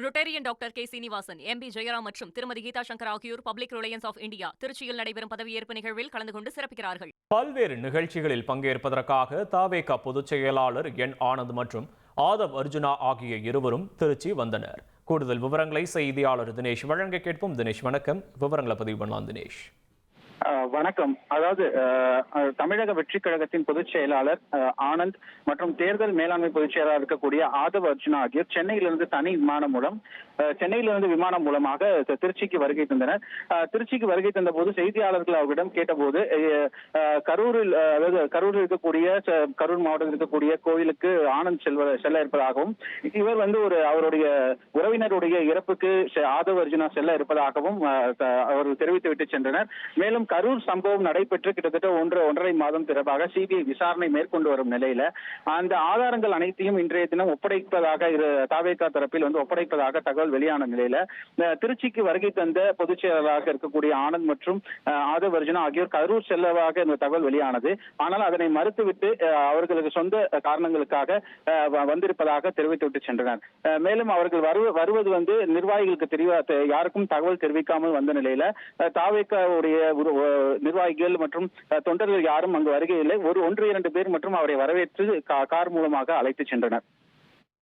Rotarian doctor K Srinivasan, MP Jayaram மற்றும் திருமதி கீதா சங்கர் ஆகியோர் பப்ளிக் ரிலையன்ஸ் ஆஃப் இந்தியா திருச்சியில் நடைபெறும் பதவியேற்பு நிகழ்வில் கலந்து கொண்டு சிறப்பிக்கிறார்கள். பல்வேறு நிகழ்ச்சிகளில் பங்கேற்பதற்காக தவேக பொதுச் செயலாளர் என் ஆனந்த் மற்றும் ஆதவ் அர்ஜுனா ஆகிய இருவரும் திருச்சி வந்தனர். கூடுதல் விவரங்களை செய்தியாளர் தினேஷ் வழங்க கேட்போம். தினேஷ் வணக்கம். விவரங்களை பதிவு பண்ணலாம் தினேஷ். வணக்கம். அதாவது தமிழக வெற்றி கழகத்தின் பொதுச் செயலாளர் ஆனந்த் மற்றும் தேர்தல் மேலாண்மை பொதுச் செயலாளர் இருக்கக்கூடிய ஆதவ் அர்ஜுனா ஆகியோர் சென்னையிலிருந்து தனி விமானம் மூலமாக திருச்சிக்கு வருகை தந்தனர். திருச்சிக்கு வருகை தந்த போது செய்தியாளர்கள் அவர்களிடம் கேட்டபோது கரூரில் இருக்கக்கூடிய கரூர் மாவட்டத்தில் இருக்கக்கூடிய கோயிலுக்கு ஆனந்த் செல்ல இருப்பதாகவும் இவர் அவருடைய உறவினருடைய இறப்புக்கு ஆதவ் அர்ஜுனா செல்ல இருப்பதாகவும் அவர்கள் தெரிவித்துவிட்டு சென்றனர். மேலும் கரூர் சம்பவம் நடைபெற்று கிட்டத்தட்ட 1.5 மாதம் தொடர்பாக சிபிஐ விசாரணை மேற்கொண்டு வரும் நிலையில அந்த ஆதாரங்கள் அனைத்தையும் இன்றைய தினம் ஒப்படைப்பதாக தவேக தரப்பில் ஒப்படைப்பதாக தகவல் வெளியான நிலையில திருச்சிக்கு வருகை தந்த பொதுச் செயலாளராக இருக்கக்கூடிய ஆனந்த் மற்றும் ஆதவ் அர்ஜுனா ஆகியோர் கரூர் செல்லவாக இந்த தகவல் வெளியானது. ஆனால் அதனை மறுத்துவிட்டு அவர்களுக்கு சொந்த காரணங்களுக்காக வந்திருப்பதாக தெரிவித்துவிட்டு சென்றனர். மேலும் அவர்கள் வருவது நிர்வாகிகளுக்கு யாருக்கும் தகவல் தெரிவிக்காமல் வந்த நிலையில தவேகவுடைய நிர்வாகிகள் மற்றும் தொண்டர்கள் யாரும் அங்கு வருகையில்லை. 1-2 பேர் மற்றும் அவரை வரவேற்று கார் மூலமாக அழைத்து சென்றனர்.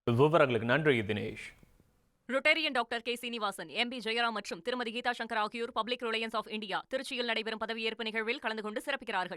விவரங்களுக்கு நன்றி Dinesh. Rotarian doctor K Srinivasan, MP Jayaram மற்றும் திருமதி கீதா சங்கர் ஆகியோர் பப்ளிக் ரிலையன்ஸ் ஆஃப் இந்தியா திருச்சியில் நடைபெறும் பதவியேற்பு நிகழ்வில் கலந்து கொண்டு சிறப்பிக்கிறார்கள்.